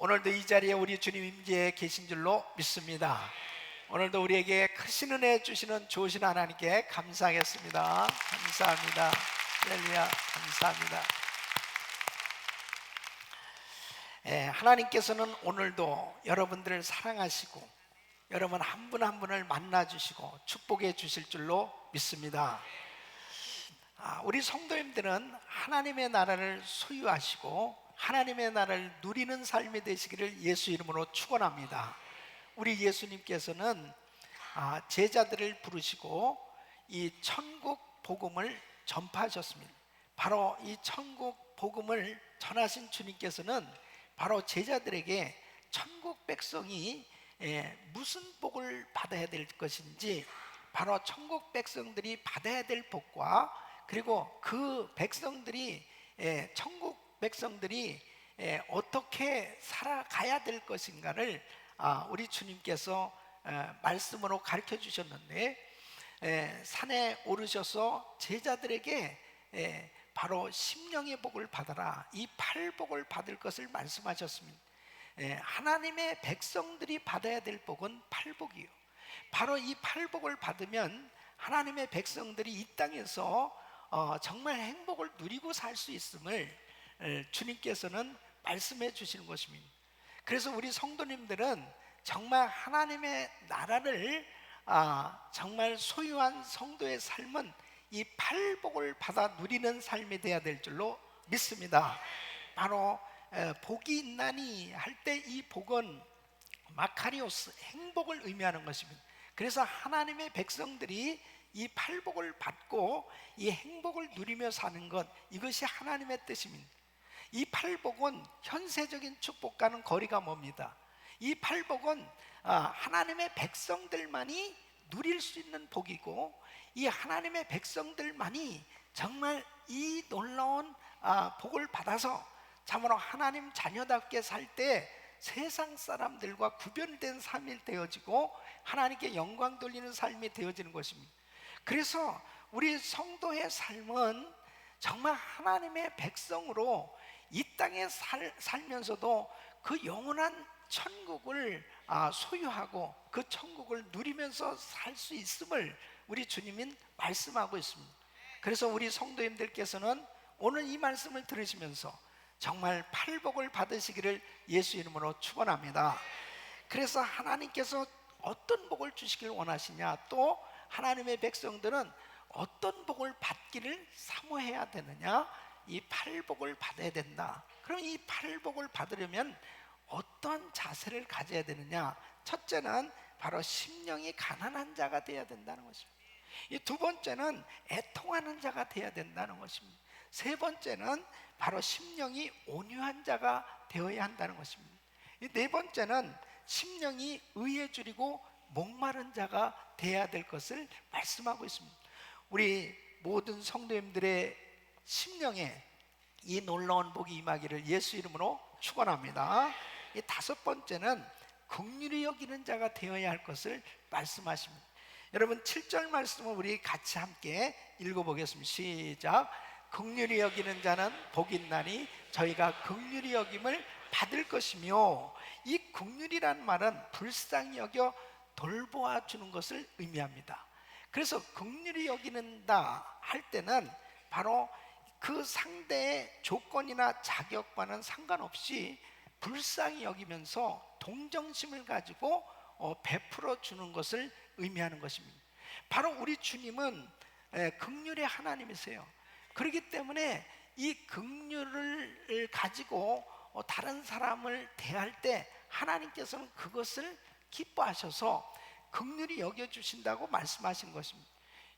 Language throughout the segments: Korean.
오늘도 이 자리에 우리 주님 임재해 계신 줄로 믿습니다. 오늘도 우리에게 크신 은혜 주시는 좋으신 하나님께 감사하겠습니다. 감사합니다. 할렐루야, 감사합니다. 하나님께서는 오늘도 여러분들을 사랑하시고 여러분 한 분 한 분을 만나주시고 축복해 주실 줄로 믿습니다. 우리 성도님들은 하나님의 나라를 소유하시고 하나님의 나라를 누리는 삶이 되시기를 예수 이름으로 축원합니다. 우리 예수님께서는 제자들을 부르시고 이 천국 복음을 전파하셨습니다. 바로 이 천국 복음을 전하신 주님께서는 바로 제자들에게 천국 백성이 무슨 복을 받아야 될 것인지, 바로 천국 백성들이 받아야 될 복과 그리고 그 백성들이 천국 백성들이 어떻게 살아가야 될 것인가를 우리 주님께서 말씀으로 가르쳐 주셨는데, 산에 오르셔서 제자들에게 바로 심령의 복을 받아라, 이 팔복을 받을 것을 말씀하셨습니다. 하나님의 백성들이 받아야 될 복은 팔복이요, 바로 이 팔복을 받으면 하나님의 백성들이 이 땅에서 정말 행복을 누리고 살 수 있음을 주님께서는 말씀해 주시는 것입니다. 그래서 우리 성도님들은 정말 하나님의 나라를 정말 소유한 성도의 삶은 이 팔복을 받아 누리는 삶이 되어야 될 줄로 믿습니다. 바로 복이 있나니 할 때 이 복은 마카리오스, 행복을 의미하는 것입니다. 그래서 하나님의 백성들이 이 팔복을 받고 이 행복을 누리며 사는 것, 이것이 하나님의 뜻입니다. 이 팔복은 현세적인 축복과는 거리가 멉니다. 이 팔복은 하나님의 백성들만이 누릴 수 있는 복이고, 이 하나님의 백성들만이 정말 이 놀라운 복을 받아서 참으로 하나님 자녀답게 살 때 세상 사람들과 구별된 삶이 되어지고 하나님께 영광 돌리는 삶이 되어지는 것입니다. 그래서 우리 성도의 삶은 정말 하나님의 백성으로 이 땅에 살면서도 그 영원한 천국을 소유하고 그 천국을 누리면서 살 수 있음을 우리 주님은 말씀하고 있습니다. 그래서 우리 성도님들께서는 오늘 이 말씀을 들으시면서 정말 팔복을 받으시기를 예수 이름으로 축원합니다. 그래서 하나님께서 어떤 복을 주시길 원하시냐, 또 하나님의 백성들은 어떤 복을 받기를 사모해야 되느냐, 이 팔복을 받아야 된다. 그럼 이 팔복을 받으려면 어떤 자세를 가져야 되느냐? 첫째는 바로 심령이 가난한 자가 되어야 된다는 것입니다. 이 두 번째는 애통하는 자가 되어야 된다는 것입니다. 세 번째는 바로 심령이 온유한 자가 되어야 한다는 것입니다. 이 네 번째는 심령이 의에 줄이고 목마른 자가 되어야 될 것을 말씀하고 있습니다. 우리 모든 성도님들의 심령에 이 놀라운 복이 임하기를 예수 이름으로 축원합니다. 이 다섯 번째는 긍휼히 여기는 자가 되어야 할 것을 말씀하십니다. 여러분 7절 말씀을 우리 같이 함께 읽어보겠습니다. 시작. 긍휼히 여기는 자는 복이 있나니 저희가 긍휼히 여김을 받을 것이며, 이 긍휼이란 말은 불쌍히 여겨 돌보아 주는 것을 의미합니다. 그래서 긍휼히 여기는다 할 때는 바로 그 상대의 조건이나 자격과는 상관없이 불쌍히 여기면서 동정심을 가지고 베풀어 주는 것을 의미하는 것입니다. 바로 우리 주님은 긍휼의 하나님이세요. 그렇기 때문에 이 긍휼을 가지고 다른 사람을 대할 때 하나님께서는 그것을 기뻐하셔서 긍휼히 여겨주신다고 말씀하신 것입니다.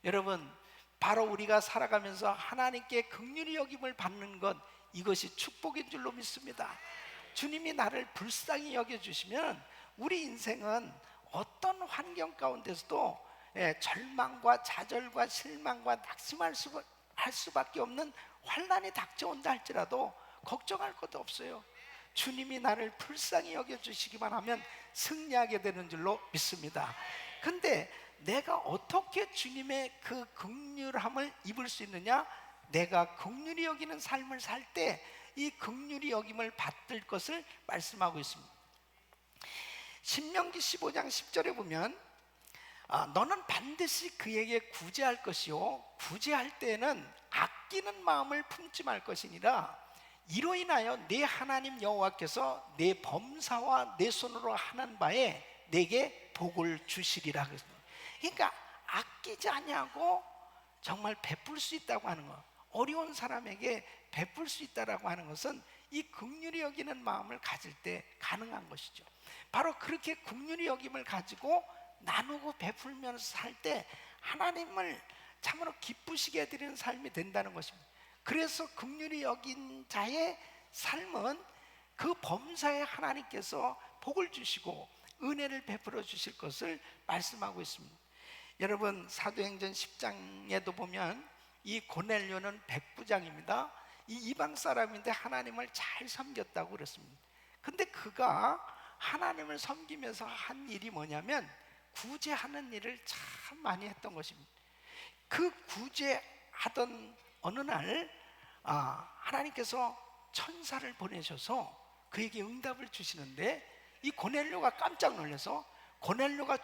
여러분, 바로 우리가 살아가면서 하나님께 긍휼히 여김을 받는 것, 이것이 축복인 줄로 믿습니다. 주님이 나를 불쌍히 여겨주시면 우리 인생은 어떤 환경 가운데서도 절망과 좌절과 실망과 낙심할 수밖에 없는 환난이 닥쳐온다 할지라도 걱정할 것도 없어요. 주님이 나를 불쌍히 여겨주시기만 하면 승리하게 되는 줄로 믿습니다. 근데 내가 어떻게 주님의 그 긍휼함을 입을 수 있느냐? 내가 긍휼히 여기는 삶을 살 때 이 긍휼히 여김을 받을 것을 말씀하고 있습니다. 신명기 15장 10절에 보면 너는 반드시 그에게 구제할 것이요 구제할 때에는 아끼는 마음을 품지 말 것이니라. 이로 인하여 네 하나님 여호와께서 네 범사와 내 손으로 하는 바에 내게 복을 주시리라. 그러니까 아끼지 아니하고 정말 베풀 수 있다고 하는 것, 어려운 사람에게 베풀 수 있다라고 하는 것은 이 긍휼히 여기는 마음을 가질 때 가능한 것이죠. 바로 그렇게 긍휼히 여김을 가지고 나누고 베풀면서 살 때 하나님을 참으로 기쁘시게 해드리는 삶이 된다는 것입니다. 그래서 긍휼히 여긴 자의 삶은 그 범사에 하나님께서 복을 주시고 은혜를 베풀어 주실 것을 말씀하고 있습니다. 여러분, 사도행전 10장에도 보면 이 고넬료는 백부장입니다. 이 이방 사람인데 하나님을 잘 섬겼다고 그랬습니다. 근데 그가 하나님을 섬기면서 한 일이 뭐냐면 구제하는 일을 참 많이 했던 것입니다. 그 구제하던 어느 날 하나님께서 천사를 보내셔서 그에게 응답을 주시는데 이 고넬료가 깜짝 놀라서 고넬료가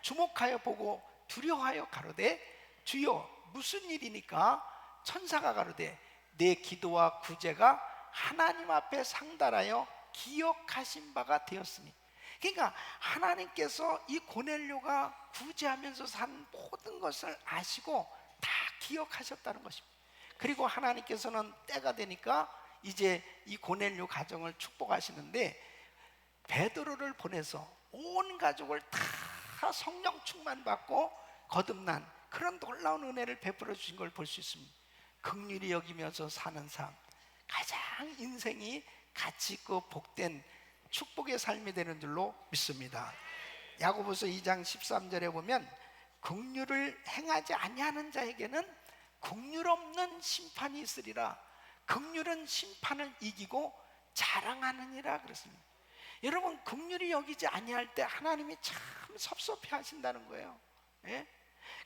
주목하여 보고 두려워하여 가로되 주여 무슨 일이니까? 천사가 가로되 내 기도와 구제가 하나님 앞에 상달하여 기억하신 바가 되었으니. 그러니까 하나님께서 이 고넬료가 구제하면서 산 모든 것을 아시고 다 기억하셨다는 것입니다. 그리고 하나님께서는 때가 되니까 이제 이 고넬료 가정을 축복하시는데 베드로를 보내서 온 가족을 다 성령 충만 받고 거듭난 그런 놀라운 은혜를 베풀어 주신 걸 볼 수 있습니다. 긍휼히 여기면서 사는 삶, 가장 인생이 가치 있고 복된 축복의 삶이 되는 줄로 믿습니다. 야고보서 2장 13절에 보면 긍휼을 행하지 아니하는 자에게는 긍휼 없는 심판이 있으리라. 긍휼은 심판을 이기고 자랑하느니라 그랬습니다. 여러분, 긍휼히 여기지 아니할 때 하나님이 참 섭섭해 하신다는 거예요. 예?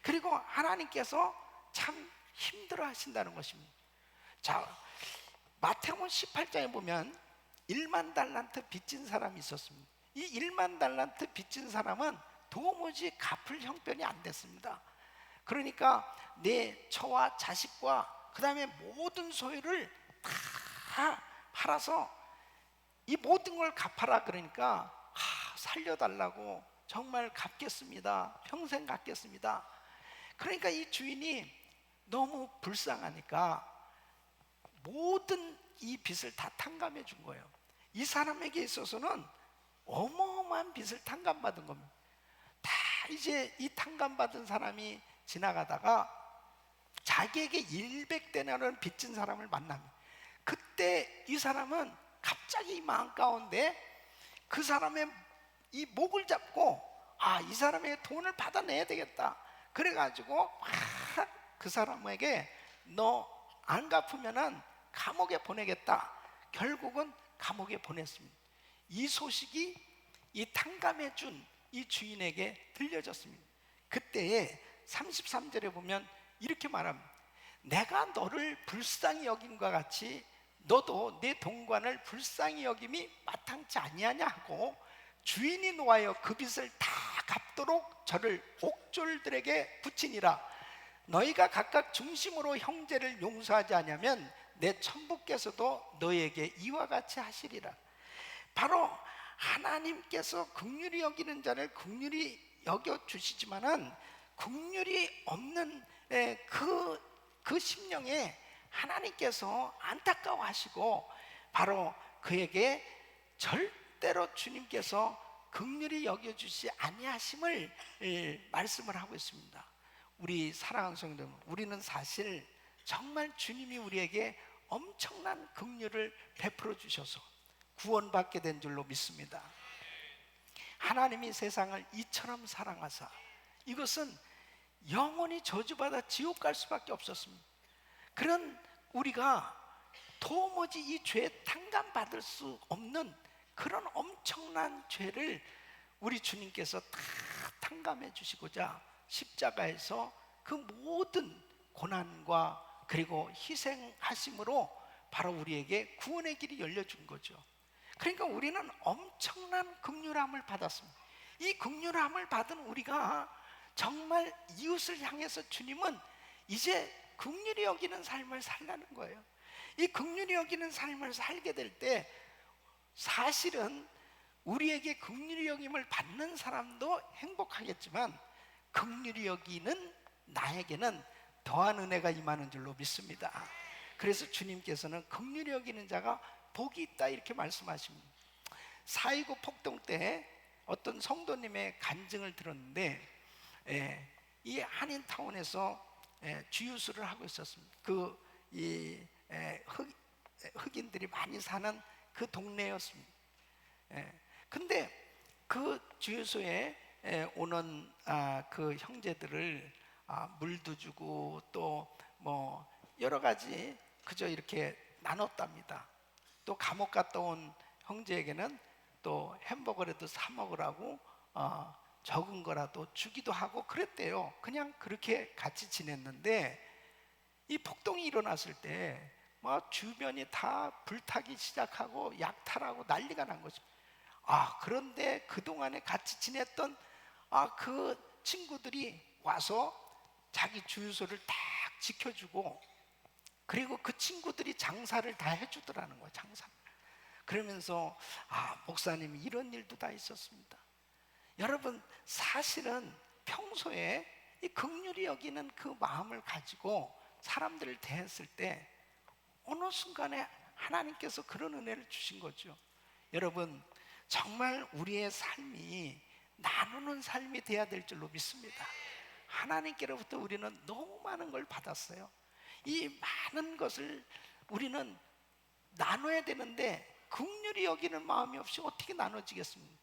그리고 하나님께서 참 힘들어 하신다는 것입니다. 자, 마태복음 18장에 보면 1만 달란트 빚진 사람이 있었습니다. 이 1만 달란트 빚진 사람은 도무지 갚을 형편이 안 됐습니다. 그러니까 내 처와 자식과 그 다음에 모든 소유를 다 팔아서 이 모든 걸 갚아라. 그러니까 살려달라고, 정말 갚겠습니다, 평생 갚겠습니다. 그러니까 이 주인이 너무 불쌍하니까 모든 이 빚을 다 탕감해 준 거예요. 이 사람에게 있어서는 어마어마한 빚을 탕감받은 겁니다. 다 이제 이 탕감받은 사람이 지나가다가 자기에게 100데나리온 빚진 사람을 만납니다. 그때 이 사람은 갑자기 마음 가운데 그 사람의 이 목을 잡고 이 사람에게 돈을 받아내야 되겠다. 그래가지고 그 사람에게 너 안 갚으면은 감옥에 보내겠다. 결국은 감옥에 보냈습니다. 이 소식이 이 탕감해 준 이 주인에게 들려졌습니다. 그때에 33절에 보면 이렇게 말합니다. 내가 너를 불쌍히 여김과 같이 너도 내 동관을 불쌍히 여김이 마땅치 아니하냐 하고 주인이 노하여 그 빚을 다 갚도록 저를 옥졸들에게 붙이니라. 너희가 각각 중심으로 형제를 용서하지 않으면 내 천부께서도 너희에게 이와 같이 하시리라. 바로 하나님께서 긍휼히 여기는 자를 긍휼히 여겨 주시지만은 긍휼이 없는 그 심령에 하나님께서 안타까워하시고 바로 그에게 절대로 주님께서 긍휼히 여겨주시 아니하심을 말씀을 하고 있습니다. 우리 사랑하는 성도 여러분, 우리는 사실 정말 주님이 우리에게 엄청난 긍휼을 베풀어 주셔서 구원받게 된 줄로 믿습니다. 하나님이 세상을 이처럼 사랑하사, 이것은 영원히 저주받아 지옥 갈 수밖에 없었습니다. 그런 우리가 도무지 이 죄에 탕감받을 수 없는 그런 엄청난 죄를 우리 주님께서 다 탕감해 주시고자 십자가에서 그 모든 고난과 그리고 희생하심으로 바로 우리에게 구원의 길이 열려준 거죠. 그러니까 우리는 엄청난 긍휼함을 받았습니다. 이 긍휼함을 받은 우리가 정말 이웃을 향해서 주님은 이제 긍휼히 여기는 삶을 살라는 거예요. 이 긍휼히 여기는 삶을 살게 될 때 사실은 우리에게 긍휼히 여김을 받는 사람도 행복하겠지만 긍휼히 여기는 나에게는 더한 은혜가 임하는 줄로 믿습니다. 그래서 주님께서는 긍휼히 여기는 자가 복이 있다 이렇게 말씀하십니다. 4.29 폭동 때 어떤 성도님의 간증을 들었는데 이 한인타운에서 주유소를 하고 있었습니다. 흑인들이 많이 사는 그 동네였습니다. 근데 그 주유소에 오는 그 형제들을 물도 주고 또 뭐 여러 가지 그저 이렇게 나눴답니다. 또 감옥 갔다 온 형제에게는 또 햄버거라도 사 먹으라고 적은 거라도 주기도 하고 그랬대요. 그냥 그렇게 같이 지냈는데 이 폭동이 일어났을 때 막 주변이 다 불타기 시작하고 약탈하고 난리가 난 것입니다. 그런데 그동안에 같이 지냈던 그 친구들이 와서 자기 주유소를 딱 지켜주고 그리고 그 친구들이 장사를 다 해주더라는 거예요. 장사. 그러면서 목사님 이런 일도 다 있었습니다. 여러분 사실은 평소에 이 긍휼히 여기는 그 마음을 가지고 사람들을 대했을 때 어느 순간에 하나님께서 그런 은혜를 주신 거죠. 여러분 정말 우리의 삶이 나누는 삶이 돼야 될 줄로 믿습니다. 하나님께로부터 우리는 너무 많은 걸 받았어요. 이 많은 것을 우리는 나눠야 되는데 긍휼히 여기는 마음이 없이 어떻게 나눠지겠습니까?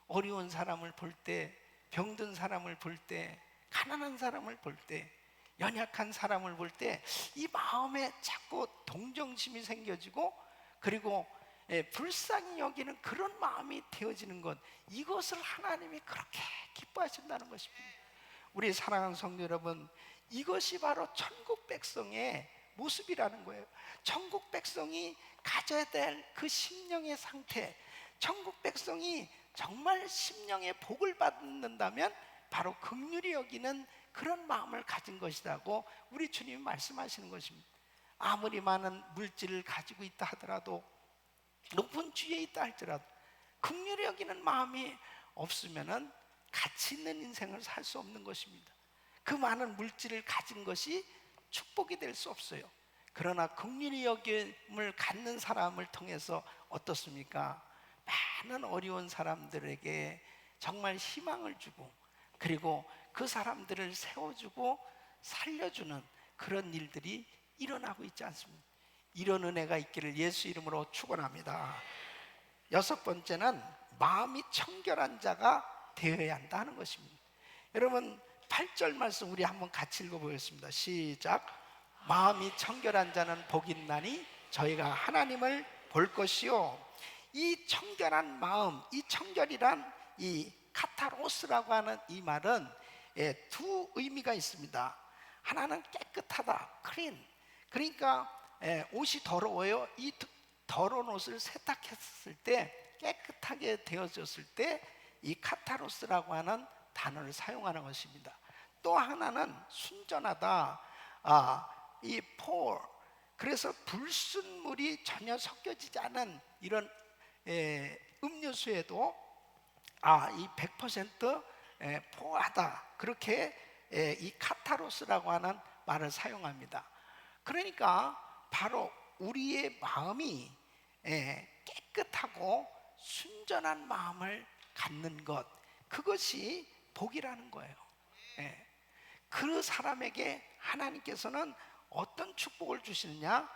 어려운 사람을 볼 때, 병든 사람을 볼 때, 가난한 사람을 볼 때, 연약한 사람을 볼 때 이 마음에 자꾸 동정심이 생겨지고 그리고 불쌍히 여기는 그런 마음이 되어지는 것, 이것을 하나님이 그렇게 기뻐하신다는 것입니다. 우리 사랑하는 성도 여러분, 이것이 바로 천국 백성의 모습이라는 거예요. 천국 백성이 가져야 될 그 심령의 상태, 천국 백성이 정말 심령의 복을 받는다면 바로 긍휼히 여기는 그런 마음을 가진 것이라고 우리 주님이 말씀하시는 것입니다. 아무리 많은 물질을 가지고 있다 하더라도, 높은 지위에 있다 할지라도 긍휼히 여기는 마음이 없으면은 가치 있는 인생을 살 수 없는 것입니다. 그 많은 물질을 가진 것이 축복이 될 수 없어요. 그러나 긍휼히 여김을 갖는 사람을 통해서 어떻습니까? 많은 어려운 사람들에게 정말 희망을 주고 그리고 그 사람들을 세워주고 살려주는 그런 일들이 일어나고 있지 않습니까? 이런 은혜가 있기를 예수 이름으로 축원합니다. 6번째는 마음이 청결한 자가 되어야 한다는 것입니다. 여러분 8절 말씀 우리 한번 같이 읽어보겠습니다. 시작. 마음이 청결한 자는 복이 있나니 저희가 하나님을 볼 것이요. 이 청결한 마음, 이 청결이란 이 카타로스라고 하는 이 말은 두 의미가 있습니다. 하나는 깨끗하다, 클린. 그러니까 옷이 더러워요. 이 더러운 옷을 세탁했을 때 깨끗하게 되어졌을 때 이 카타로스라고 하는 단어를 사용하는 것입니다. 또 하나는 순전하다, 이 포, 그래서 불순물이 전혀 섞여지지 않은 이런 음료수에도 이 100% 포하다, 그렇게 이 카타로스라고 하는 말을 사용합니다. 그러니까 바로 우리의 마음이 깨끗하고 순전한 마음을 갖는 것, 그것이 복이라는 거예요. 그 사람에게 하나님께서는 어떤 축복을 주시느냐?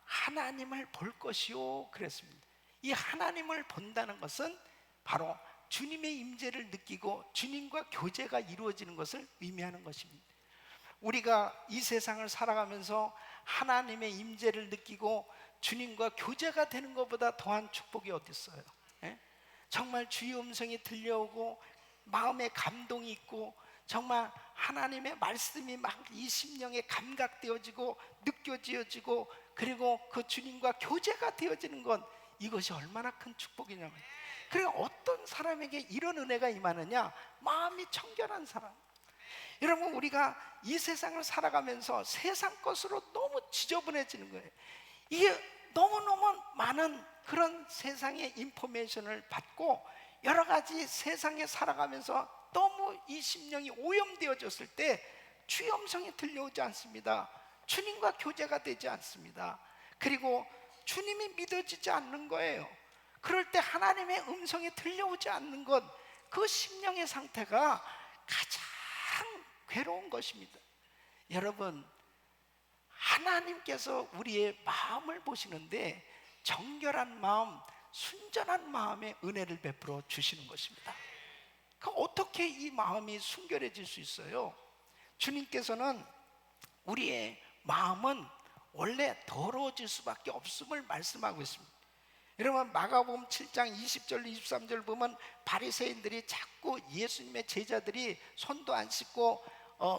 하나님을 볼 것이요 그랬습니다. 이 하나님을 본다는 것은 바로 주님의 임재를 느끼고 주님과 교제가 이루어지는 것을 의미하는 것입니다. 우리가 이 세상을 살아가면서 하나님의 임재를 느끼고 주님과 교제가 되는 것보다 더한 축복이 어디 있어요? 정말 주의 음성이 들려오고 마음에 감동이 있고 정말 하나님의 말씀이 막 이 심령에 감각되어지고 느껴지어지고 그리고 그 주님과 교제가 되어지는 것, 이것이 얼마나 큰 축복이냐면, 그러니까 어떤 사람에게 이런 은혜가 임하느냐? 마음이 청결한 사람. 여러분, 우리가 이 세상을 살아가면서 세상 것으로 너무 지저분해지는 거예요. 이게 너무너무 많은 그런 세상의 인포메이션을 받고 여러 가지 세상에 살아가면서 너무 이 심령이 오염되어졌을 때 주의 음성이 들려오지 않습니다. 주님과 교제가 되지 않습니다. 그리고 주님이 믿어지지 않는 거예요. 그럴 때 하나님의 음성이 들려오지 않는 것, 그 심령의 상태가 가장 괴로운 것입니다. 여러분, 하나님께서 우리의 마음을 보시는데 정결한 마음, 순전한 마음에 은혜를 베풀어 주시는 것입니다. 어떻게 이 마음이 순결해질 수 있어요? 주님께서는 우리의 마음은 원래 더러워질 수밖에 없음을 말씀하고 있습니다. 여러분, 마가복음 7장 20절 23절 보면 바리새인들이 자꾸 예수님의 제자들이 손도 안 씻고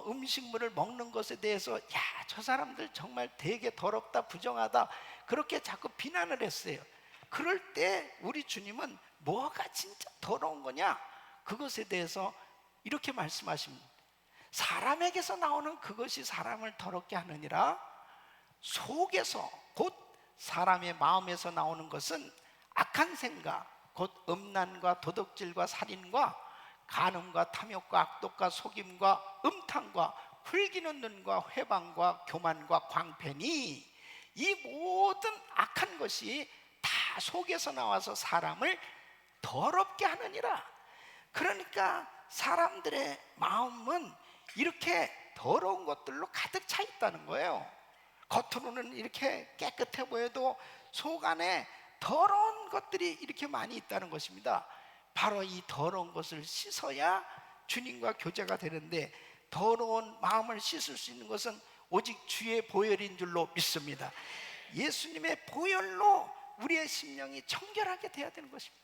음식물을 먹는 것에 대해서 야, 저 사람들 정말 되게 더럽다, 부정하다, 그렇게 자꾸 비난을 했어요. 그럴 때 우리 주님은 뭐가 진짜 더러운 거냐? 그것에 대해서 이렇게 말씀하십니다. 사람에게서 나오는 그것이 사람을 더럽게 하느니라, 속에서 곧 사람의 마음에서 나오는 것은 악한 생각, 곧 음란과 도둑질과 살인과 간음과 탐욕과 악독과 속임과 음탕과 흘기는 눈과 회방과 교만과 광패니, 이 모든 악한 것이 다 속에서 나와서 사람을 더럽게 하느니라. 그러니까 사람들의 마음은 이렇게 더러운 것들로 가득 차 있다는 거예요. 겉으로는 이렇게 깨끗해 보여도 속 안에 더러운 것들이 이렇게 많이 있다는 것입니다. 바로 이 더러운 것을 씻어야 주님과 교제가 되는데, 더러운 마음을 씻을 수 있는 것은 오직 주의 보혈인 줄로 믿습니다. 예수님의 보혈로 우리의 심령이 청결하게 돼야 되는 것입니다.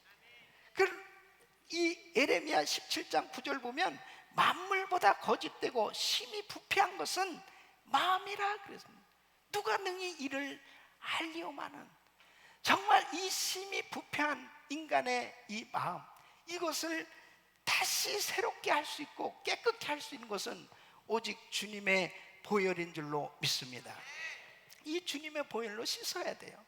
이 에레미야 17장 9절 보면 만물보다 거짓되고 심히 부패한 것은 마음이라 그랬습니다. 누가 능히 이를 알리오마는. 정말 이 심히 부패한 인간의 이 마음, 이것을 다시 새롭게 할 수 있고 깨끗게 할 수 있는 것은 오직 주님의 보혈인 줄로 믿습니다. 이 주님의 보혈로 씻어야 돼요.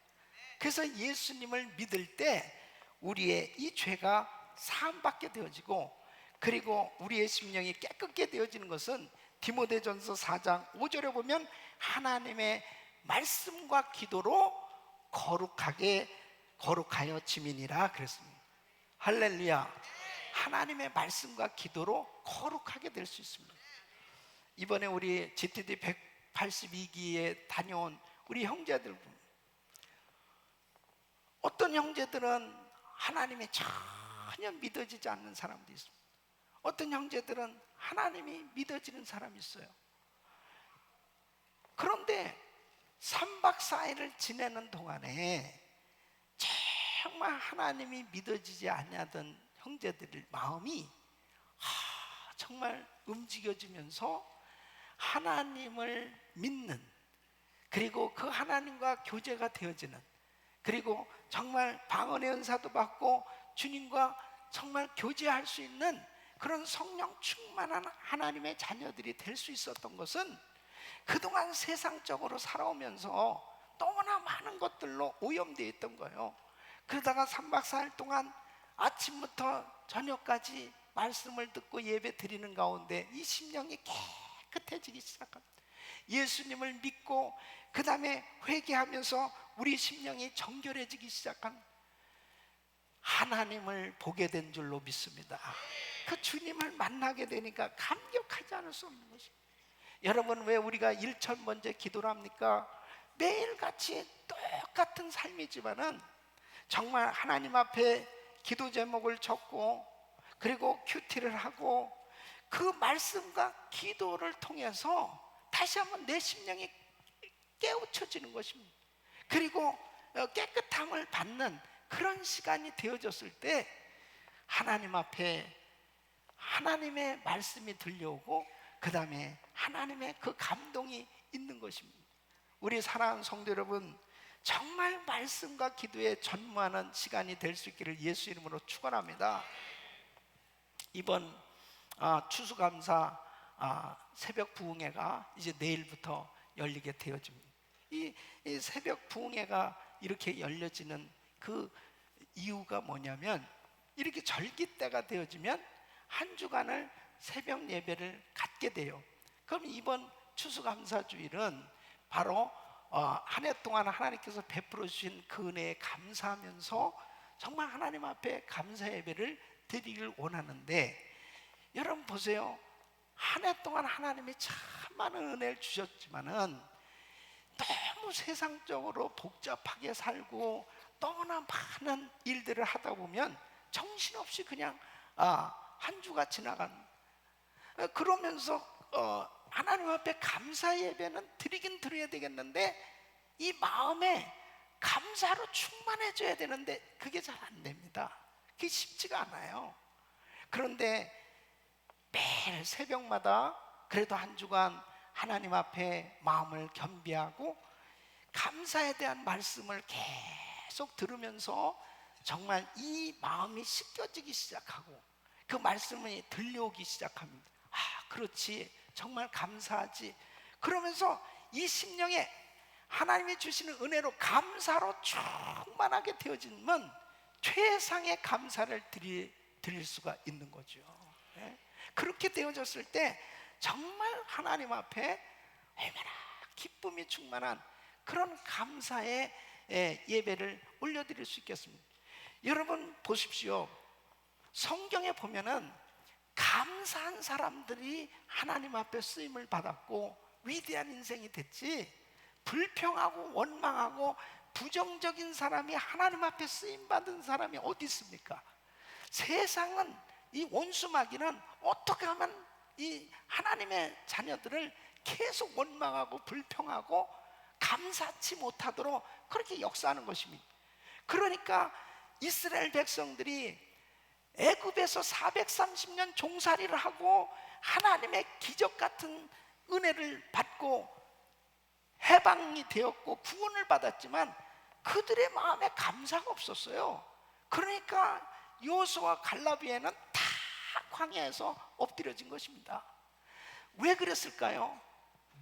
그래서 예수님을 믿을 때 우리의 이 죄가 사함받게 되어지고, 그리고 우리의 심령이 깨끗게 되어지는 것은 디모데전서 4장 5절에 보면 하나님의 말씀과 기도로 거룩하여 지민이라 그랬습니다. 할렐루야. 하나님의 말씀과 기도로 거룩하게 될 수 있습니다. 이번에 우리 GTD 182기에 다녀온 우리 형제들, 어떤 형제들은 하나님이 전혀 믿어지지 않는 사람도 있습니다. 어떤 형제들은 하나님이 믿어지는 사람이 있어요. 그런데 3박 4일을 지내는 동안에 정말 하나님이 믿어지지 않았던 형제들의 마음이 정말 움직여지면서 하나님을 믿는, 그리고 그 하나님과 교제가 되어지는, 그리고 정말 방언의 은사도 받고 주님과 정말 교제할 수 있는 그런 성령 충만한 하나님의 자녀들이 될 수 있었던 것은 그동안 세상적으로 살아오면서 너무나 많은 것들로 오염되어 있던 거예요. 그러다가 3박 4일 동안 아침부터 저녁까지 말씀을 듣고 예배 드리는 가운데 이 심령이 깨끗해지기 시작합니다. 예수님을 믿고 그 다음에 회개하면서 우리 심령이 정결해지기 시작합니다. 하나님을 보게 된 줄로 믿습니다. 그 주님을 만나게 되니까 감격하지 않을 수 없는 것입니다. 여러분, 왜 우리가 1,000번째 기도를 합니까? 매일같이 똑같은 삶이지만은 정말 하나님 앞에 기도 제목을 적고, 그리고 큐티를 하고, 그 말씀과 기도를 통해서 다시 한번 내 심령이 깨우쳐지는 것입니다. 그리고 깨끗함을 받는 그런 시간이 되어졌을 때 하나님 앞에 하나님의 말씀이 들려오고, 그 다음에 하나님의 그 감동이 있는 것입니다. 우리 사랑하는 성도 여러분, 정말 말씀과 기도에 전무하는 시간이 될 수 있기를 예수 이름으로 축원합니다. 이번 추수감사 새벽 부흥회가 이제 내일부터 열리게 되어집니다. 이 새벽 부흥회가 이렇게 열려지는 그 이유가 뭐냐면, 이렇게 절기 때가 되어지면 한 주간을 새벽 예배를 갖게 돼요. 그럼 이번 추수감사주일은 바로 한 해 동안 하나님께서 베풀어 주신 그 은혜에 감사하면서 정말 하나님 앞에 감사 예배를 드리길 원하는데, 여러분 보세요. 한 해 동안 하나님이 참 많은 은혜를 주셨지만은 너무 세상적으로 복잡하게 살고 너무나 많은 일들을 하다 보면 정신없이 그냥 한 주가 지나간, 그러면서 하나님 앞에 감사 예배는 드리긴 드려야 되겠는데 이 마음에 감사로 충만해져야 되는데 그게 잘 안 됩니다. 그게 쉽지가 않아요. 그런데 매일 새벽마다 그래도 한 주간 하나님 앞에 마음을 겸비하고 감사에 대한 말씀을 계속 들으면서 정말 이 마음이 씻겨지기 시작하고 그 말씀이 들려오기 시작합니다. 그렇지, 정말 감사하지. 그러면서 이 심령에 하나님이 주시는 은혜로 감사로 충만하게 되어지면 최상의 감사를 드릴 수가 있는 거죠. 그렇게 되어졌을 때 정말 하나님 앞에 얼마나 기쁨이 충만한 그런 감사의 예배를 올려드릴 수 있겠습니다. 여러분 보십시오. 성경에 보면은 감사한 사람들이 하나님 앞에 쓰임을 받았고 위대한 인생이 됐지, 불평하고 원망하고 부정적인 사람이 하나님 앞에 쓰임받은 사람이 어디 있습니까? 세상은, 이 원수마귀는 어떻게 하면 이 하나님의 자녀들을 계속 원망하고 불평하고 감사치 못하도록 그렇게 역사하는 것입니다. 그러니까 이스라엘 백성들이 애굽에서 430년 종살이를 하고 하나님의 기적 같은 은혜를 받고 해방이 되었고 구원을 받았지만 그들의 마음에 감사가 없었어요. 그러니까 여호수아와 갈라비에는 다 광야에서 엎드려진 것입니다. 왜 그랬을까요?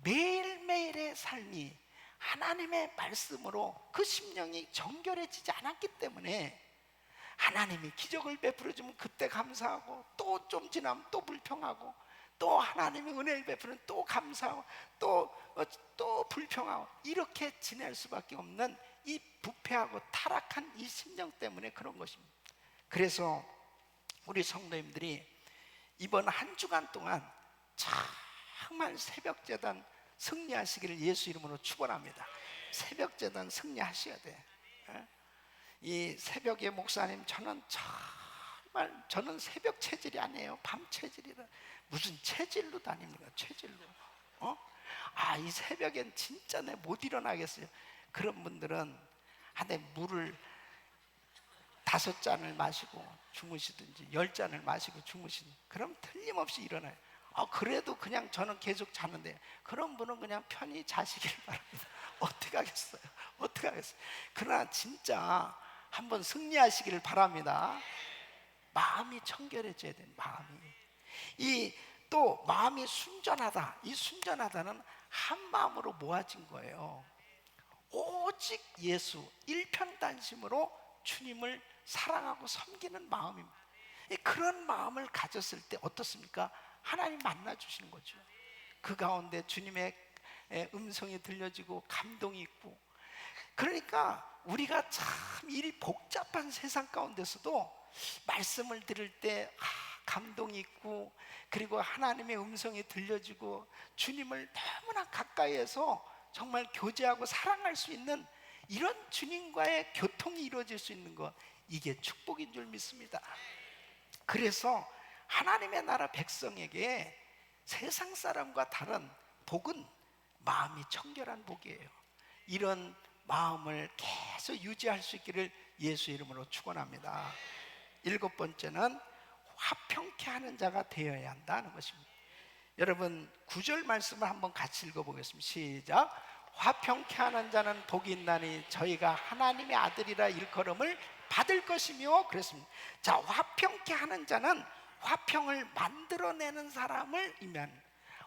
매일매일의 삶이 하나님의 말씀으로 그 심령이 정결해지지 않았기 때문에 하나님이 기적을 베풀어 주면 그때 감사하고 또 좀 지나면 또 불평하고 또 하나님이 은혜를 베푸는 또 감사하고 또 불평하고 이렇게 지낼 수밖에 없는 이 부패하고 타락한 이 심령 때문에 그런 것입니다. 그래서 우리 성도님들이 이번 한 주간 동안 정말 새벽제단 승리하시기를 예수 이름으로 축원합니다. 새벽제단 승리하셔야 돼. 이 새벽에 목사님, 저는 새벽 체질이 아니에요. 밤 체질이라. 무슨 체질로 다닙니까? 체질로. 이 새벽엔 진짜 내 못 일어나겠어요. 그런 분들은 한에 물을 5잔을 마시고 주무시든지 10잔을 마시고 주무시든지, 그럼 틀림없이 일어나요. 그래도 그냥 저는 계속 자는데, 그런 분은 그냥 편히 자시길 바랍니다. 어떻게 하겠어요? 그러나 진짜 한번 승리하시기를 바랍니다. 마음이 청결해져야 돼요. 또 마음이 순전하다. 이 순전하다는 한 마음으로 모아진 거예요. 오직 예수 일편단심으로 주님을 사랑하고 섬기는 마음입니다. 그런 마음을 가졌을 때 어떻습니까? 하나님 만나 주시는 거죠. 그 가운데 주님의 음성이 들려지고 감동이 있고, 그러니까 우리가 참 이 복잡한 세상 가운데서도 말씀을 들을 때 감동이 있고, 그리고 하나님의 음성이 들려지고 주님을 너무나 가까이에서 정말 교제하고 사랑할 수 있는 이런 주님과의 교통이 이루어질 수 있는 것, 이게 축복인 줄 믿습니다. 그래서 하나님의 나라 백성에게 세상 사람과 다른 복은 마음이 청결한 복이에요. 이런 마음을 계속 유지할 수 있기를 예수 이름으로 축원합니다. 7번째는 화평케 하는 자가 되어야 한다는 것입니다. 여러분 9절 말씀을 한번 같이 읽어보겠습니다. 시작. 화평케 하는 자는 복이 있나니 저희가 하나님의 아들이라 일컬음을 받을 것이며 그랬습니다. 자, 화평케 하는 자는 화평을 만들어내는 사람을 의미하는,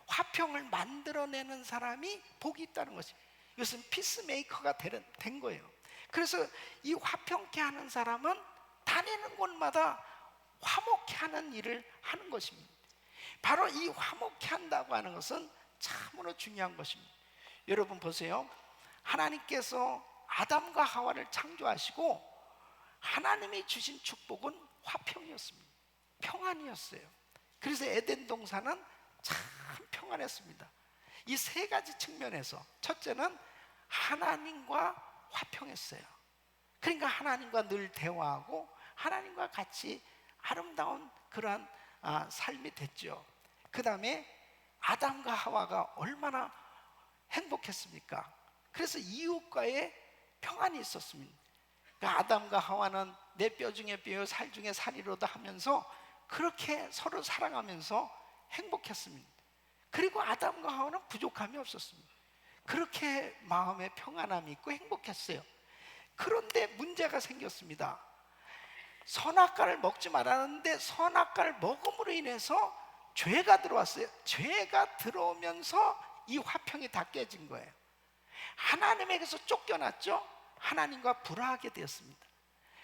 화평을 만들어내는 사람이 복이 있다는 것이, 이것은 피스메이커가 된 거예요. 그래서 이 화평케 하는 사람은 다니는 곳마다 화목케 하는 일을 하는 것입니다. 바로 이 화목케 한다고 하는 것은 참으로 중요한 것입니다. 여러분 보세요. 하나님께서 아담과 하와를 창조하시고 하나님이 주신 축복은 화평이었습니다. 평안이었어요. 그래서 에덴 동산은 참 평안했습니다. 이 세 가지 측면에서, 첫째는 하나님과 화평했어요. 그러니까 하나님과 늘 대화하고 하나님과 같이 아름다운 그러한 삶이 됐죠. 그 다음에 아담과 하와가 얼마나 행복했습니까? 그래서 이웃과의 평안이 있었습니다. 그러니까 아담과 하와는 내 뼈 중에 뼈요 살 중에 살이로다 하면서 그렇게 서로 사랑하면서 행복했습니다. 그리고 아담과 하와는 부족함이 없었습니다. 그렇게 마음에 평안함이 있고 행복했어요. 그런데 문제가 생겼습니다. 선악과를 먹지 말았는데 선악과를 먹음으로 인해서 죄가 들어왔어요. 죄가 들어오면서 이 화평이 다 깨진 거예요. 하나님에게서 쫓겨났죠. 하나님과 불화하게 되었습니다.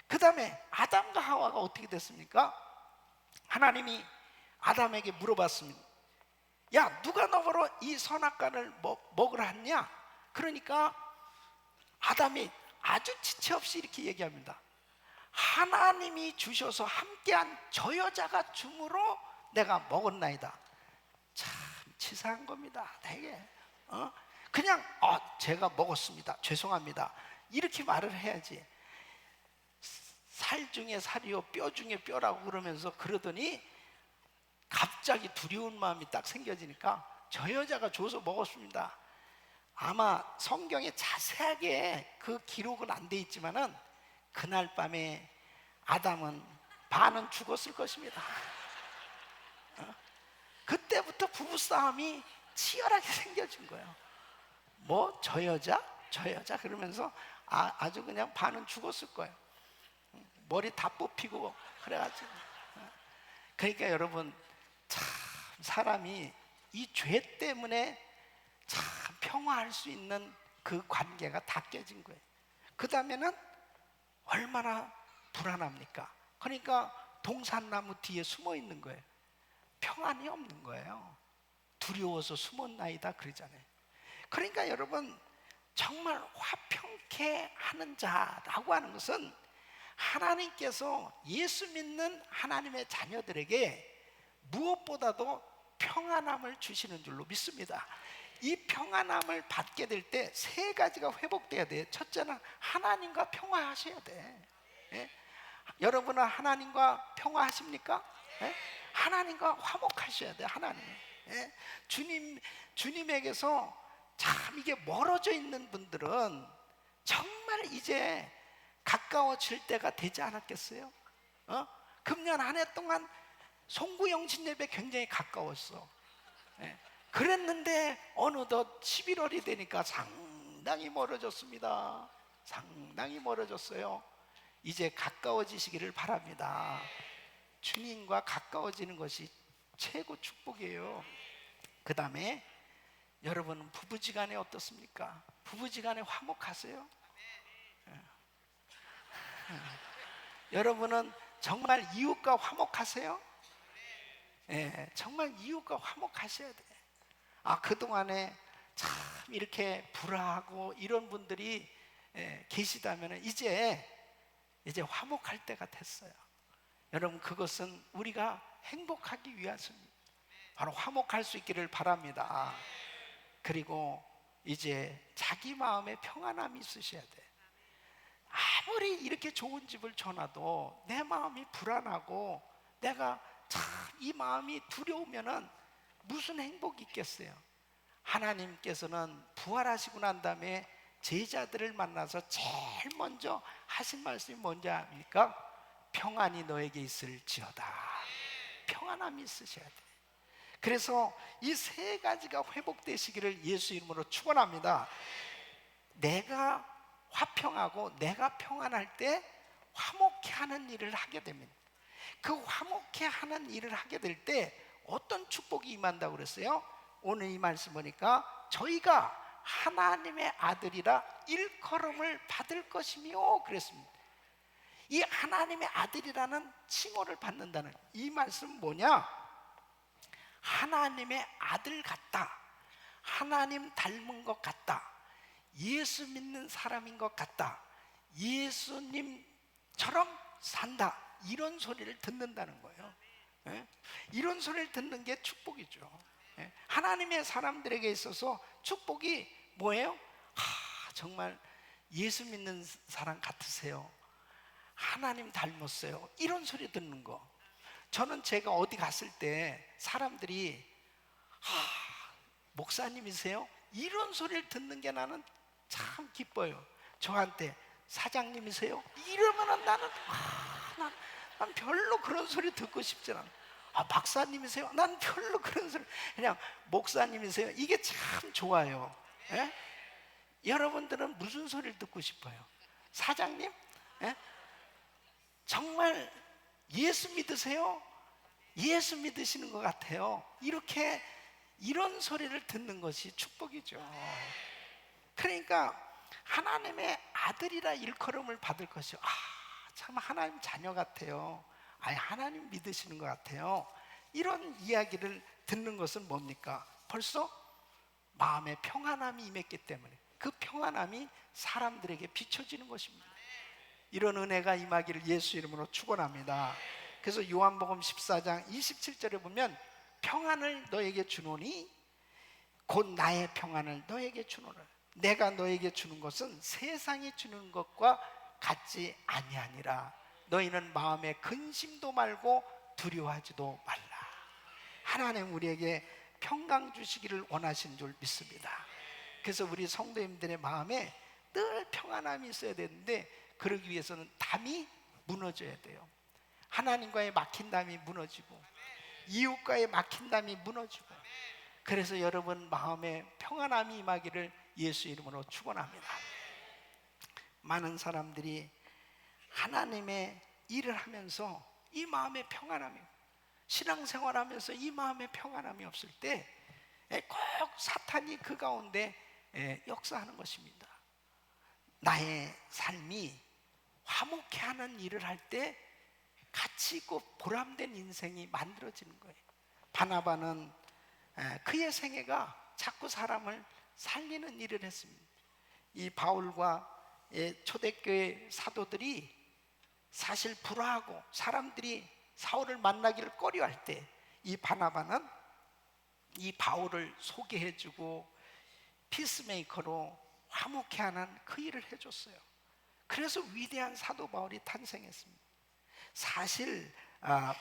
그 다음에 아담과 하와가 어떻게 됐습니까? 하나님이 아담에게 물어봤습니다. 야, 누가 너더러 이 선악과를 먹으라 했냐? 그러니까 아담이 아주 지체 없이 이렇게 얘기합니다. 하나님이 주셔서 함께한 저 여자가 줌으로 내가 먹었나이다. 참 치사한 겁니다. 되게 그냥 제가 먹었습니다, 죄송합니다, 이렇게 말을 해야지. 살 중에 살이요 뼈 중에 뼈라고 그러면서 그러더니 갑자기 두려운 마음이 딱 생겨지니까 저 여자가 줘서 먹었습니다. 아마 성경에 자세하게 그 기록은 안 돼 있지만은 그날 밤에 아담은 반은 죽었을 것입니다. 그때부터 부부싸움이 치열하게 생겨진 거예요. 뭐 저 여자? 저 여자? 그러면서 아주 그냥 반은 죽었을 거예요. 머리 다 뽑히고 그래가지고. 그러니까 여러분, 참 사람이 이 죄 때문에 참 평화할 수 있는 그 관계가 다 깨진 거예요. 그 다음에는 얼마나 불안합니까? 그러니까 동산나무 뒤에 숨어 있는 거예요. 평안이 없는 거예요. 두려워서 숨었나이다 그러잖아요. 그러니까 여러분, 정말 화평케 하는 자라고 하는 것은 하나님께서 예수 믿는 하나님의 자녀들에게 무엇보다도 평안함을 주시는 줄로 믿습니다. 이 평안함을 받게 될 때 세 가지가 회복돼야 돼요. 첫째는 하나님과 평화하셔야 돼. 예? 여러분은 하나님과 평화하십니까? 예? 하나님과 화목하셔야 돼. 하나님. 예? 주님에게서 참 이게 멀어져 있는 분들은 정말 이제 가까워질 때가 되지 않았겠어요? 금년 한 해 동안 송구영신 예배 굉장히 가까웠어. 예. 그랬는데 어느덧 11월이 되니까 상당히 멀어졌습니다. 상당히 멀어졌어요. 이제 가까워지시기를 바랍니다. 주님과 가까워지는 것이 최고 축복이에요. 그 다음에 여러분은 부부지간에 어떻습니까? 부부지간에 화목하세요? 여러분은 정말 이웃과 화목하세요? 예, 정말 이웃과 화목하셔야 돼. 그동안에 참 이렇게 불화하고 이런 분들이 계시다면 이제 화목할 때가 됐어요. 여러분, 그것은 우리가 행복하기 위해서입니다. 바로 화목할 수 있기를 바랍니다. 그리고 이제 자기 마음에 평안함이 있으셔야 돼. 아무리 이렇게 좋은 집을 전화도 내 마음이 불안하고 내가 참 이 마음이 두려우면은 무슨 행복이 있겠어요? 하나님께서는 부활하시고 난 다음에 제자들을 만나서 제일 먼저 하신 말씀이 뭔지 압니까? 평안이 너에게 있을지어다. 평안함이 있으셔야 돼. 그래서 이 세 가지가 회복되시기를 예수 이름으로 축원합니다. 내가 화평하고 내가 평안할 때 화목해 하는 일을 하게 됩니다. 그 화목해 하는 일을 하게 될 때 어떤 축복이 임한다고 그랬어요? 오늘 이 말씀 보니까 저희가 하나님의 아들이라 일컬음을 받을 것이며 그랬습니다. 이 하나님의 아들이라는 칭호를 받는다는 이 말씀 뭐냐? 하나님의 아들 같다, 하나님 닮은 것 같다, 예수 믿는 사람인 것 같다, 예수님처럼 산다, 이런 소리를 듣는다는 거예요. 이런 소리를 듣는 게 축복이죠. 하나님의 사람들에게 있어서 축복이 뭐예요? 정말 예수 믿는 사람 같으세요, 하나님 닮았어요, 이런 소리 듣는 거. 저는 제가 어디 갔을 때 사람들이 목사님이세요? 이런 소리를 듣는 게 나는 참 기뻐요. 저한테 사장님이세요? 이러면은 나는 난 별로 그런 소리 듣고 싶지 않아. 박사님이세요? 난 별로 그런 소리, 그냥 목사님이세요? 이게 참 좋아요. 예? 여러분들은 무슨 소리를 듣고 싶어요? 사장님? 예? 정말 예수 믿으세요? 예수 믿으시는 것 같아요. 이렇게 이런 소리를 듣는 것이 축복이죠. 그러니까 하나님의 아들이라 일컬음을 받을 것이요, 참 하나님 자녀 같아요, 하나님 믿으시는 것 같아요, 이런 이야기를 듣는 것은 뭡니까? 벌써 마음에 평안함이 임했기 때문에 그 평안함이 사람들에게 비춰지는 것입니다. 이런 은혜가 임하기를 예수 이름으로 축원합니다. 그래서 요한복음 14장 27절에 보면 평안을 너에게 주노니 곧 나의 평안을 너에게 주노라. 내가 너에게 주는 것은 세상이 주는 것과 같지 아니하니라. 너희는 마음에 근심도 말고 두려워하지도 말라. 하나님 우리에게 평강 주시기를 원하시는 줄 믿습니다. 그래서 우리 성도님들의 마음에 늘 평안함이 있어야 되는데, 그러기 위해서는 담이 무너져야 돼요. 하나님과의 막힌 담이 무너지고 이웃과의 막힌 담이 무너지고, 그래서 여러분 마음에 평안함이 임하기를 예수 이름으로 축원합니다. 많은 사람들이 하나님의 일을 하면서 이 마음에 평안함이, 신앙생활하면서 이 마음에 평안함이 없을 때 꼭 사탄이 그 가운데 역사하는 것입니다. 나의 삶이 화목해 하는 일을 할 때 가치 있고 보람된 인생이 만들어지는 거예요. 바나바는 그의 생애가 자꾸 사람을 살리는 일을 했습니다. 이 바울과 초대교회 사도들이 사실 불화하고 사람들이 사울을 만나기를 꺼려할 때, 이 바나바는 이 바울을 소개해주고 피스메이커로 화목해 하는 그 일을 해줬어요. 그래서 위대한 사도 바울이 탄생했습니다. 사실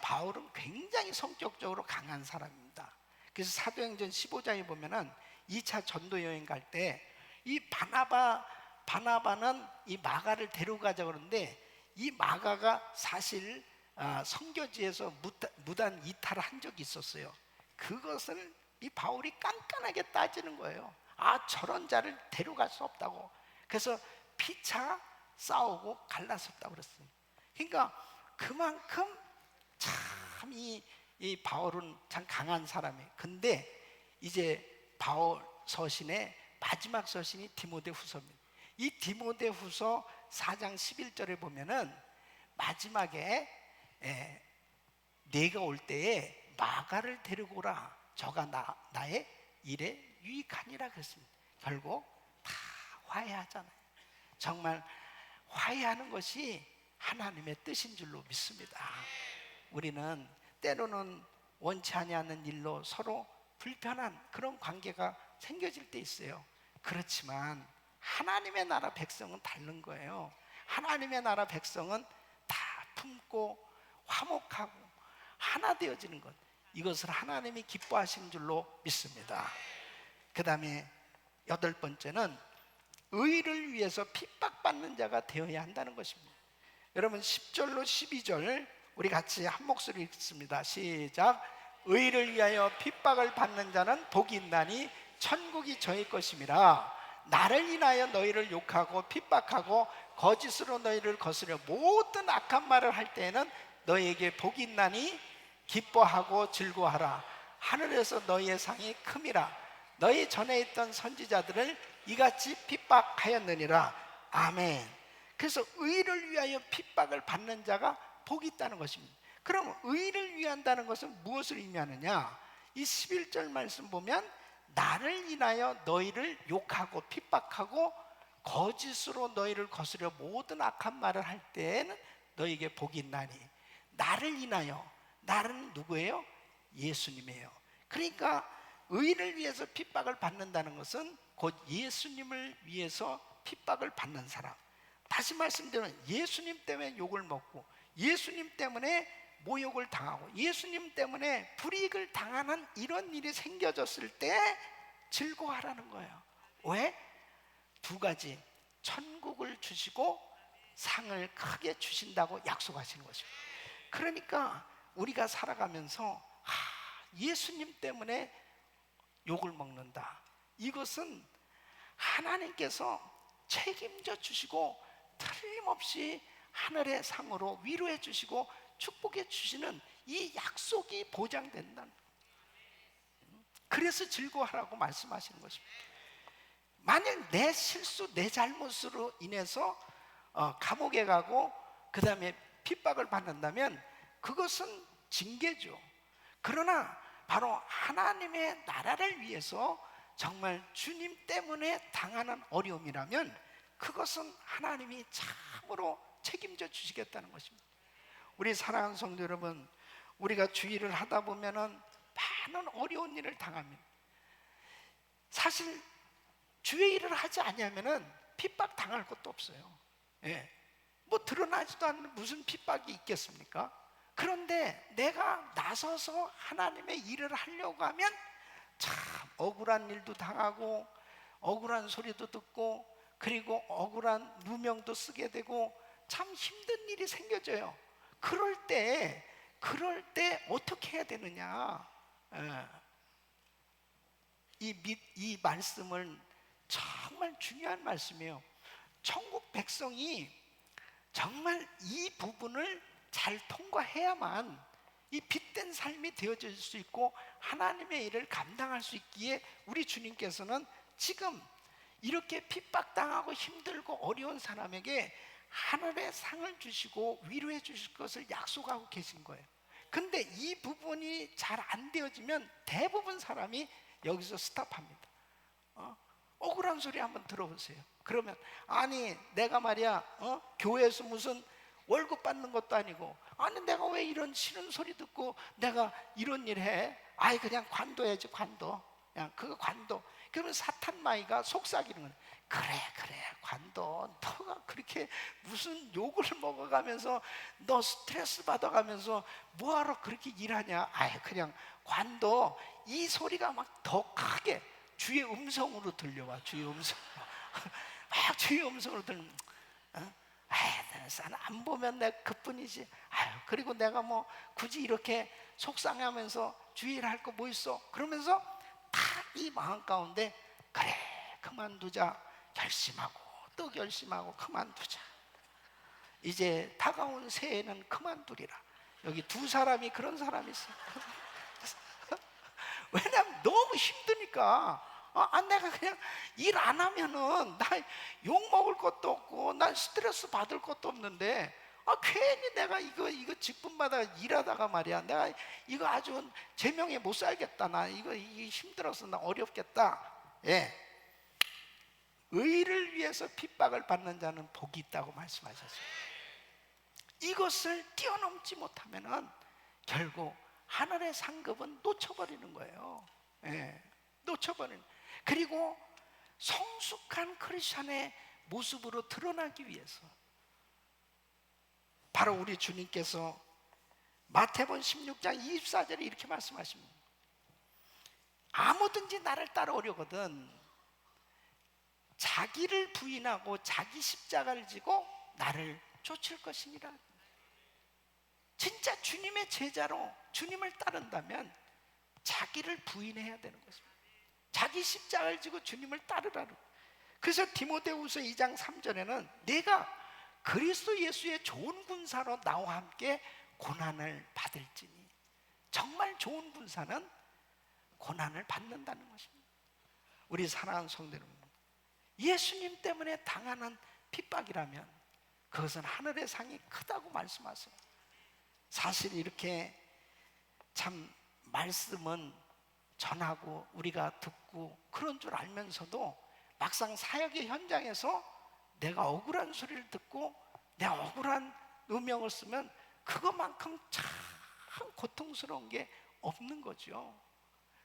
바울은 굉장히 성격적으로 강한 사람입니다. 그래서 사도행전 15장에 보면은 2차 전도 여행 갈 때 이 바나바는 이 마가를 데려가자 그러는데, 이 마가가 사실 선교지에서 무단 이탈을 한 적이 있었어요. 그것을 이 바울이 깐깐하게 따지는 거예요. 저런 자를 데려갈 수 없다고. 그래서 피차 싸우고 갈라섰다고 그랬어요. 그러니까 그만큼 참 이 바울은 참 강한 사람이에요. 근데 이제 바울 서신의 마지막 서신이 디모데후서입니다. 이 디모데후서 4장 11절에 보면은 마지막에 네가 올 때에 마가를 데리고 오라. 저가 나의 일에 유익하니라 그랬습니다. 결국 다 화해하잖아요. 정말 화해하는 것이 하나님의 뜻인 줄로 믿습니다. 우리는 때로는 원치 아니하는 일로 서로 불편한 그런 관계가 생겨질 때 있어요. 그렇지만 하나님의 나라 백성은 다른 거예요. 하나님의 나라 백성은 다 품고 화목하고 하나 되어지는 것, 이것을 하나님이 기뻐하시는 줄로 믿습니다. 그 다음에 8번째는 의를 위해서 핍박받는 자가 되어야 한다는 것입니다. 여러분 10절로 12절 우리 같이 한 목소리 읽습니다. 시작. 의를 위하여 핍박을 받는 자는 복이 있나니 천국이 저의 것임이라. 나를 인하여 너희를 욕하고 핍박하고 거짓으로 너희를 거스려 모든 악한 말을 할 때에는 너희에게 복이 있나니 기뻐하고 즐거워하라. 하늘에서 너희의 상이 큼이라. 너희 전에 있던 선지자들을 이같이 핍박하였느니라. 아멘. 그래서 의를 위하여 핍박을 받는 자가 복이 있다는 것입니다. 그럼 의를 위한다는 것은 무엇을 의미하느냐? 이 11절 말씀 보면 나를 인하여 너희를 욕하고 핍박하고 거짓으로 너희를 거스려 모든 악한 말을 할 때에는 너희에게 복이 있나니. 나를 인하여, 나는 누구예요? 예수님이에요. 그러니까 의를 위해서 핍박을 받는다는 것은 곧 예수님을 위해서 핍박을 받는 사람. 다시 말씀드리면 예수님 때문에 욕을 먹고 예수님 때문에 모욕을 당하고 예수님 때문에 불이익을 당하는 이런 일이 생겨졌을 때 즐거워하라는 거예요. 왜? 두 가지, 천국을 주시고 상을 크게 주신다고 약속하시는 것입니다. 그러니까 우리가 살아가면서 예수님 때문에 욕을 먹는다, 이것은 하나님께서 책임져 주시고 틀림없이 하늘의 상으로 위로해 주시고 축복해 주시는 이 약속이 보장된다는, 그래서 즐거워하라고 말씀하시는 것입니다. 만약 내 실수, 내 잘못으로 인해서 감옥에 가고 그 다음에 핍박을 받는다면 그것은 징계죠. 그러나 바로 하나님의 나라를 위해서 정말 주님 때문에 당하는 어려움이라면 그것은 하나님이 참으로 책임져 주시겠다는 것입니다. 우리 사랑하는 성도 여러분, 우리가 주일을 하다 보면은 많은 어려운 일을 당합니다. 사실 주일을 하지 않으면은 핍박 당할 것도 없어요. 예. 뭐 드러나지도 않는 무슨 핍박이 있겠습니까? 그런데 내가 나서서 하나님의 일을 하려고 하면 참 억울한 일도 당하고 억울한 소리도 듣고 그리고 억울한 누명도 쓰게 되고 참 힘든 일이 생겨져요. 그럴 때 어떻게 해야 되느냐? 이 말씀은 정말 중요한 말씀이에요. 천국 백성이 정말 이 부분을 잘 통과해야만 이 빛된 삶이 되어질 수 있고 하나님의 일을 감당할 수 있기에 우리 주님께서는 지금 이렇게 핍박당하고 힘들고 어려운 사람에게 하늘의 상을 주시고 위로해 주실 것을 약속하고 계신 거예요. 근데 이 부분이 잘 안 되어지면 대부분 사람이 여기서 스탑합니다. 억울한 소리 한번 들어보세요. 그러면 아니 내가 말이야 교회에서 무슨 월급 받는 것도 아니고 아니 내가 왜 이런 싫은 소리 듣고 내가 이런 일 해? 아이 그냥 관둬야지, 관둬. 그냥 그거 관둬. 그러면 사탄 마귀가 속삭이는 거예요. 그래 관둬. 너가 그렇게 무슨 욕을 먹어가면서 너 스트레스 받아가면서 뭐하러 그렇게 일하냐. 아이 그냥 관둬. 이 소리가 막 더 크게 주의 음성으로 들려와. 주의 음성. 막 주의 음성으로 들려. 안 보면 내가 그뿐이지. 그리고 내가 뭐 굳이 이렇게 속상해하면서 주의를 할 거 뭐 있어? 그러면서 다 이 마음 가운데 그래 그만두자 결심하고 또 결심하고 그만두자. 이제 다가온 새해는 그만두리라. 여기 두 사람이 그런 사람이 있어요. 왜냐면 너무 힘드니까. 내가 그냥 일 안 하면은 나 욕 먹을 것도 없고 난 스트레스 받을 것도 없는데 괜히 내가 이거 직분받아 일하다가 말이야 내가 이거 아주 제명에 못 살겠다. 나 이게 힘들어서 나 어렵겠다. 예. 의를 위해서 핍박을 받는 자는 복이 있다고 말씀하셨어요. 이것을 뛰어넘지 못하면은 결국 하늘의 상급은 놓쳐버리는 거예요. 예. 놓쳐버리는. 그리고 성숙한 크리스천의 모습으로 드러나기 위해서 바로 우리 주님께서 마태복음 16장 24절에 이렇게 말씀하십니다. 아무든지 나를 따라오려거든 자기를 부인하고 자기 십자가를 지고 나를 쫓을 것이니라. 진짜 주님의 제자로 주님을 따른다면 자기를 부인해야 되는 것입니다. 자기 십자가를 지고 주님을 따르라는. 그래서 디모데후서 2장 3절에는 내가 그리스도 예수의 좋은 군사로 나와 함께 고난을 받을지니, 정말 좋은 군사는 고난을 받는다는 것입니다. 우리 사랑하는 성도 여러분, 예수님 때문에 당하는 핍박이라면 그것은 하늘의 상이 크다고 말씀하세요. 사실 이렇게 참 말씀은 전하고 우리가 듣고 그런 줄 알면서도 막상 사역의 현장에서 내가 억울한 소리를 듣고 내가 억울한 누명을 쓰면 그것만큼 참 고통스러운 게 없는 거죠.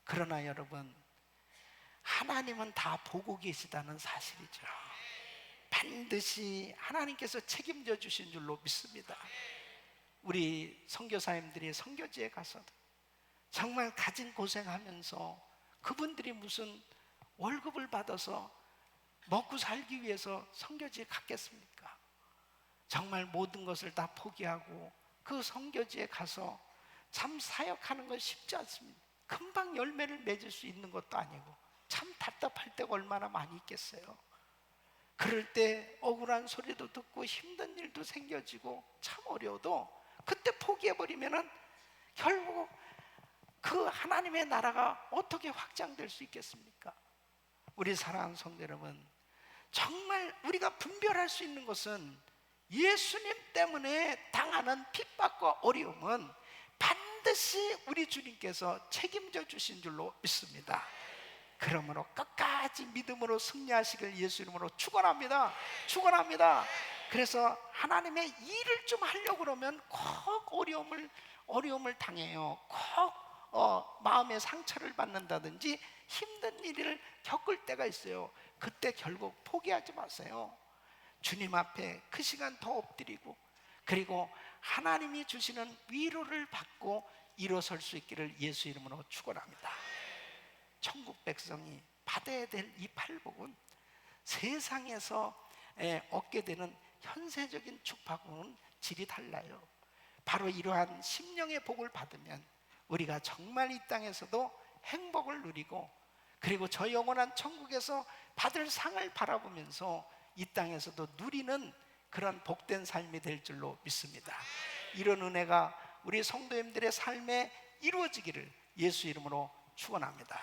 그러나 여러분, 하나님은 다 보고 계시다는 사실이죠. 반드시 하나님께서 책임져 주신 줄로 믿습니다. 우리 선교사님들이 선교지에 가서도 정말 가진 고생하면서 그분들이 무슨 월급을 받아서 먹고 살기 위해서 선교지에 갔겠습니까? 정말 모든 것을 다 포기하고 그 선교지에 가서 참 사역하는 건 쉽지 않습니다. 금방 열매를 맺을 수 있는 것도 아니고 참 답답할 때가 얼마나 많이 있겠어요. 그럴 때 억울한 소리도 듣고 힘든 일도 생겨지고 참 어려워도 그때 포기해버리면은 결국 그 하나님의 나라가 어떻게 확장될 수 있겠습니까? 우리 사랑하는 성도 여러분, 정말 우리가 분별할 수 있는 것은 예수님 때문에 당하는 핍박과 어려움은 반드시 우리 주님께서 책임져 주신 줄로 믿습니다. 그러므로 끝까지 믿음으로 승리하시길 예수 이름으로 축원합니다. 축원합니다. 그래서 하나님의 일을 좀 하려고 그러면 꼭 어려움을 당해요. 꼭 마음의 상처를 받는다든지 힘든 일을 겪을 때가 있어요. 그때 결국 포기하지 마세요. 주님 앞에 그 시간 더 엎드리고, 그리고 하나님이 주시는 위로를 받고 일어설 수 있기를 예수 이름으로 축원합니다. 천국 백성이 받아야 될 이 팔복은 세상에서 얻게 되는 현세적인 축복하고는 질이 달라요. 바로 이러한 심령의 복을 받으면 우리가 정말 이 땅에서도 행복을 누리고, 그리고 저 영원한 천국에서 받을 상을 바라보면서 이 땅에서도 누리는 그런 복된 삶이 될 줄로 믿습니다. 이런 은혜가 우리 성도님들의 삶에 이루어지기를 예수 이름으로 축원합니다.